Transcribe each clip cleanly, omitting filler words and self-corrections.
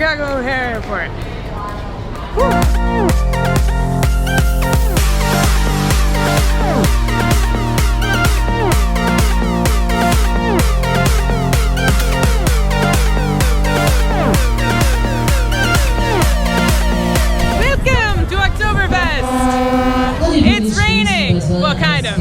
Chicago O'Hare Airport. Woo. Welcome to Oktoberfest. It's raining. Well, kind of.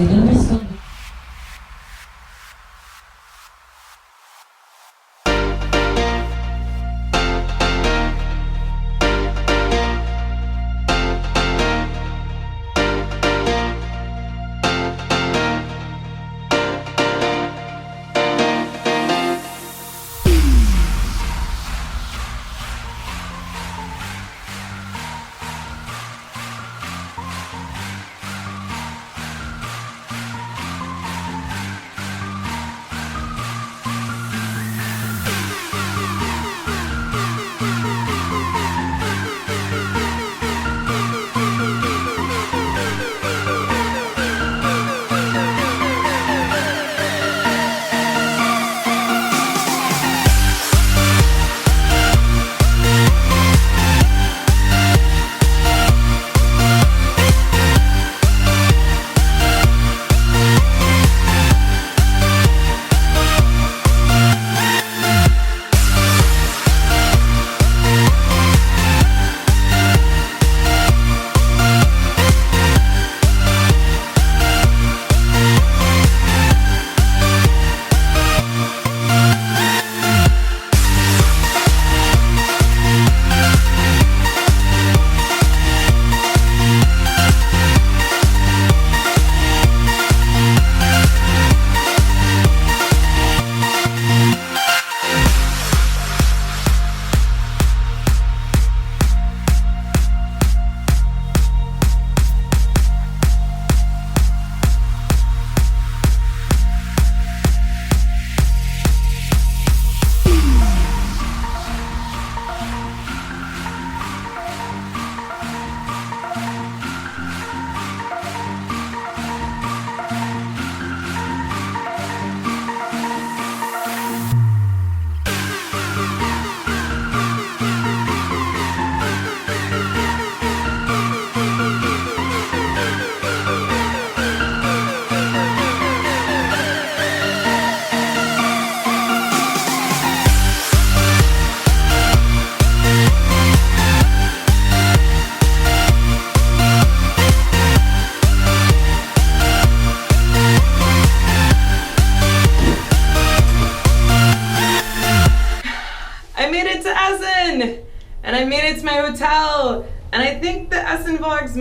And I made it to my hotel, and I think the Essen vlogs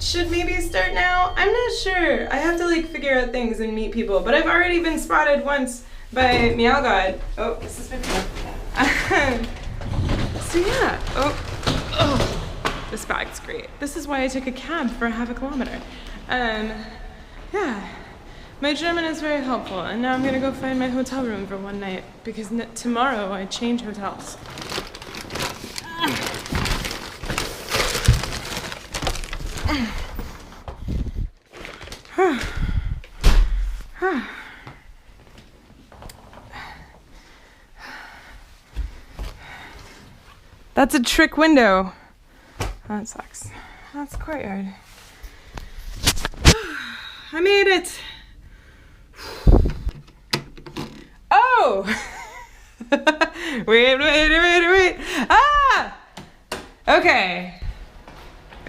should maybe start now. I'm not sure. I have to like figure out things and meet people, but I've already been spotted once by Meow God. Oh, this is my phone. So yeah, oh, this bag's great. This is why I took a cab for half a kilometer. Yeah, my German is very helpful, and now I'm gonna go find my hotel room for one night because tomorrow I change hotels. That's a trick window. Oh, that sucks. That's the courtyard. I made it. Oh! Wait. Ah! Okay.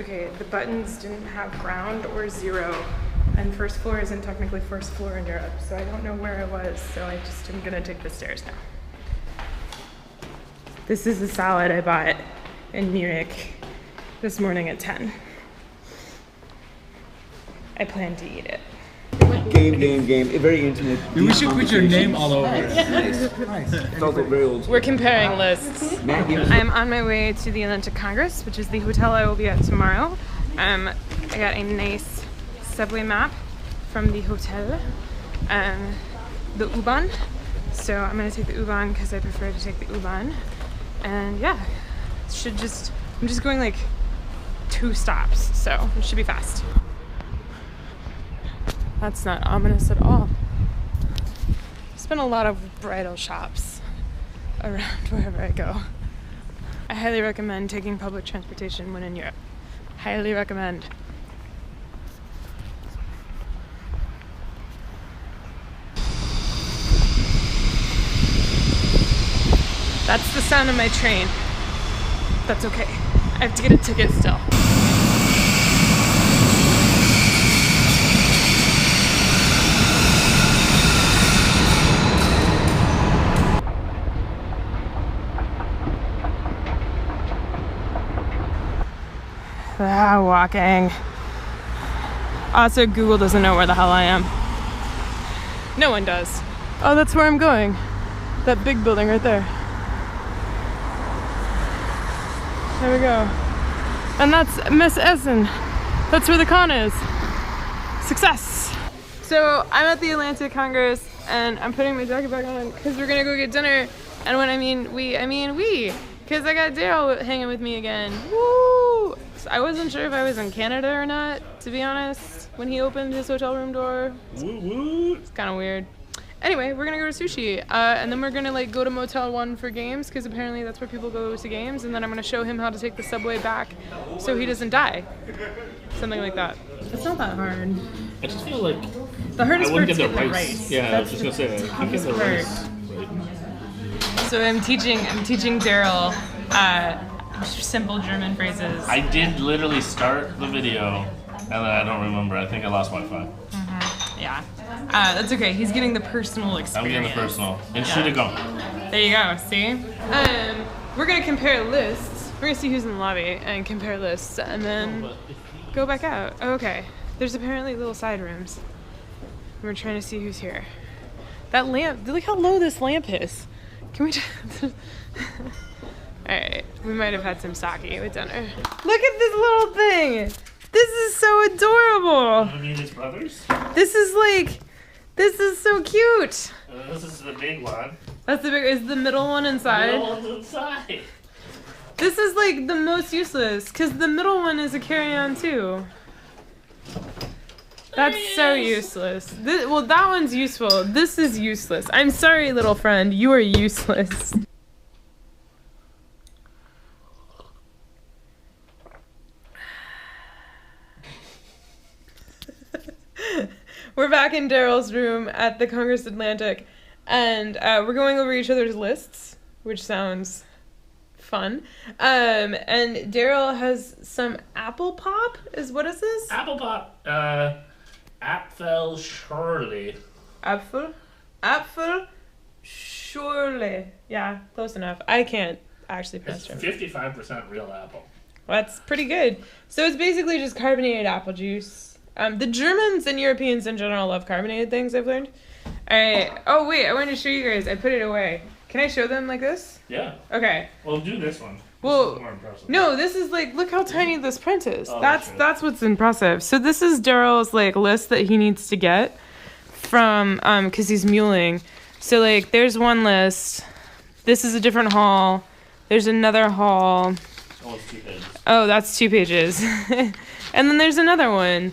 Okay, the buttons didn't have ground or zero. And first floor isn't technically first floor in Europe, so I don't know where I was, so I just am gonna take the stairs now. This is the salad I bought in Munich this morning at 10. I plan to eat it. Game. Very intimate. We should put your name all over it. Nice. It's also very old. We're comparing lists. I'm on my way to the Atlantic Congress, which is the hotel I will be at tomorrow. I got a nice subway map from the hotel, the U-Bahn. So I'm gonna take the U-Bahn because I prefer to take the U-Bahn. And yeah, I'm just going like 2 stops, so it should be fast. That's not ominous at all. There's been a lot of bridal shops around wherever I go. I highly recommend taking public transportation when in Europe. Highly recommend. That's the sound of my train. That's okay. I have to get a ticket still. Walking. Also, Google doesn't know where the hell I am. No one does. Oh, that's where I'm going. That big building right there. There we go. And that's Miss Essen. That's where the con is. Success! So I'm at the Atlanta Congress and I'm putting my jacket back on because we're gonna go get dinner. And when I mean we, because I got Daryl hanging with me again. Woo! So I wasn't sure if I was in Canada or not, to be honest, when he opened his hotel room door. It's kind of weird. Anyway, we're gonna go to sushi, and then we're gonna like go to Motel 1 for games, because apparently that's where people go to games, and then I'm gonna show him how to take the subway back so he doesn't die. Something like that. It's not that hard. I just feel like the hardest part's get the rice. Yeah, that's I was just gonna say, I get the rice. Right. So I'm teaching Daryl simple German phrases. I did literally start the video, and then I don't remember. I think I lost Wi-Fi. Yeah. That's okay. He's getting the personal experience. I'm getting the personal. And should have gone. There you go. See? We're going to compare lists. We're going to see who's in the lobby and compare lists and then go back out. Oh, okay. There's apparently little side rooms. We're trying to see who's here. That lamp. Look how low this lamp is. Can we just... Alright. We might have had some sake with dinner. Look at this little thing. This is so adorable. You mean his brothers? This is so cute. This is the big one. That's the big. Is the middle one inside? The middle one's inside. This is like the most useless because the middle one is a carry-on too. That's so useless. Well, that one's useful. This is useless. I'm sorry, little friend. You are useless. We're back in Daryl's room at the Congress Atlantic, and we're going over each other's lists, which sounds fun. And Daryl has some apple pop. What is this? Apple pop. Apfel Schorle. Apfel Schorle. Yeah, close enough. I can't actually pronounce it. 55% real apple. That's pretty good. So it's basically just carbonated apple juice. The Germans and Europeans in general love carbonated things, I've learned. Alright. Oh, wait. I wanted to show you guys. I put it away. Can I show them like this? Yeah. Okay. Well, do this one. Well, this is more impressive. No, this is like, look how tiny this print is. Oh, that's what's impressive. So this is Daryl's like list that he needs to get from, because he's muling. So like, there's one list. This is a different hall. There's another hall. Oh, it's 2 pages. Oh, that's 2 pages. And then there's another one.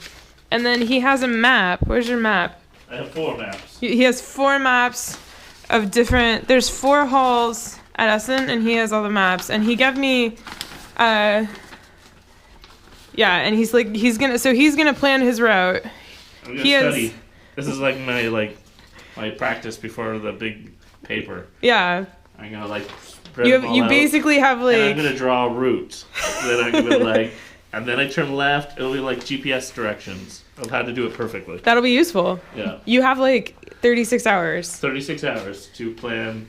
And then he has a map. Where's your map? I have 4 maps. He has 4 maps of different... There's 4 halls at Essen, and he has all the maps. And he gave me... yeah, and he's gonna plan his route. I'm gonna study. This is like my practice before the big paper. Yeah. I'm gonna like... You basically have like... And I'm gonna draw a route. Then I'm gonna like... And then I turn left, it'll be like GPS directions of how to do it perfectly. That'll be useful. Yeah. You have like 36 hours. 36 hours to plan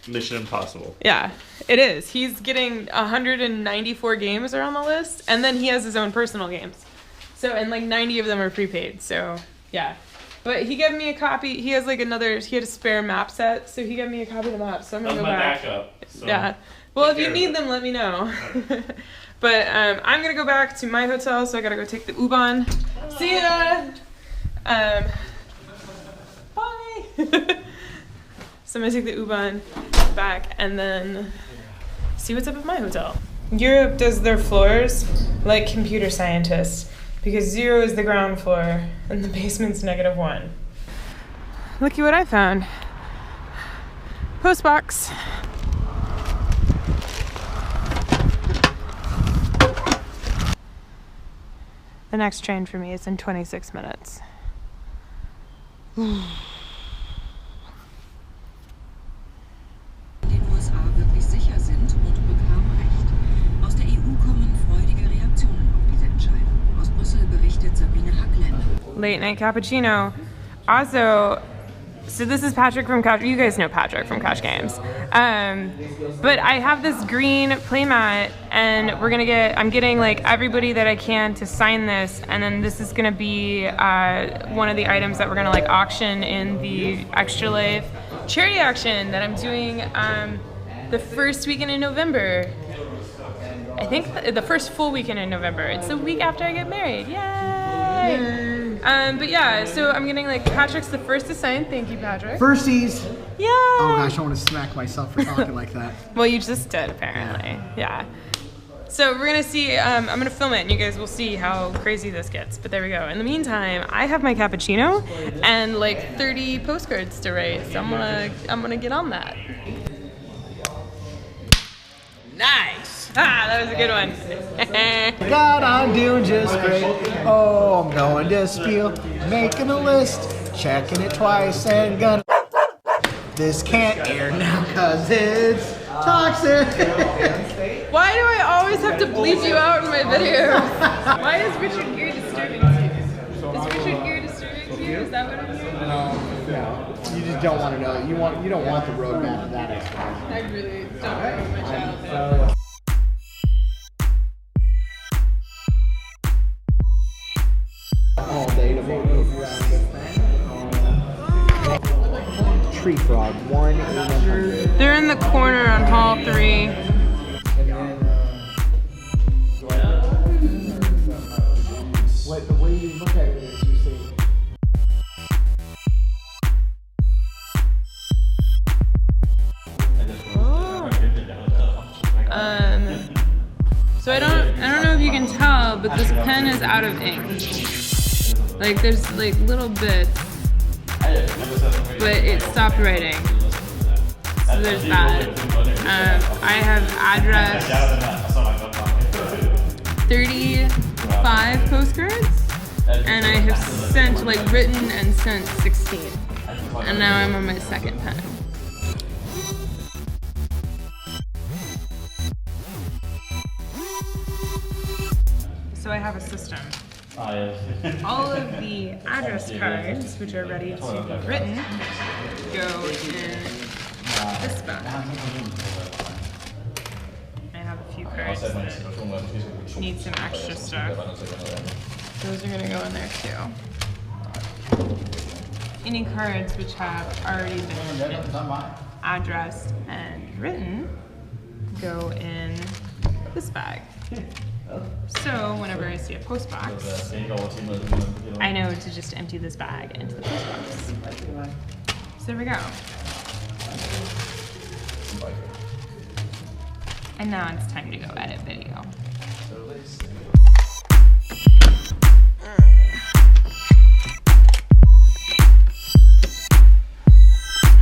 Mission Impossible. Yeah, it is. He's getting 194 games are on the list, and then he has his own personal games. So, and like 90 of them are prepaid, so yeah. But he gave me a copy. He has like he had a spare map set, so he gave me a copy of the map, so I'm gonna go back. That's my backup. So yeah. Well, if you need them, let me know. But I'm gonna go back to my hotel, so I gotta go take the U-Bahn. See ya! Bye! So I'm gonna take the U-Bahn back and then see what's up at my hotel. Europe does their floors like computer scientists because 0 is the ground floor and the basement's -1. Look at what I found. Postbox. The next train for me is in 26 minutes. Den USA wirklich sicher sind und bekam Recht. Aus der EU kommen freudige Reaktionen auf diese Entscheidung. Aus Brüssel berichtet Sabine Hackländer. Late night cappuccino. Also, so this is Patrick from Cash. You guys know Patrick from Cash Games. But I have this green playmat, and I'm getting like everybody that I can to sign this, and then this is gonna be one of the items that we're gonna like auction in the Extra Life charity auction that I'm doing the first weekend in November. I think the first full weekend in November. It's the week after I get married. Yay! But yeah, so I'm getting like Patrick's the first to sign. Thank you, Patrick. Firsties. Yeah. Oh gosh, I want to smack myself for talking like that. Well, you just did apparently. Yeah. So we're gonna see. I'm gonna film it, and you guys will see how crazy this gets. But there we go. In the meantime, I have my cappuccino and like 30 postcards to write. So I'm gonna get on that. Nice. Ah, that was a good one. God, I'm doing just great. Oh, I'm going to Spiel, making a list, checking it twice, and gonna. This can't air now because it's toxic. Why do I always have to bleep you out in my videos? Why is Richard Gere disturbing to you? Is Richard Gere disturbing to you? Is that what I'm hearing? No, you just don't want to know. You don't want the roadmap of that explanation. I really don't remember my childhood. All day to vote around this thing. Tree frog, 1-800. They're in the corner on hall 3. The way you look at it is you say. So I don't know if you can tell, but this pen is out of ink. Like there's like little bits, but it stopped writing. So there's that. I have address 35 postcards, and I have sent like written and sent 16. And now I'm on my second pen. So I have a system. All of the address cards, which are ready to be written, go in this bag. I have a few cards that need some extra stuff. Those are gonna go in there too. Any cards which have already been addressed and written go in this bag. So whenever I see a post box, I know to just empty this bag into the post box. So there we go. And now it's time to go edit video.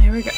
Here we go.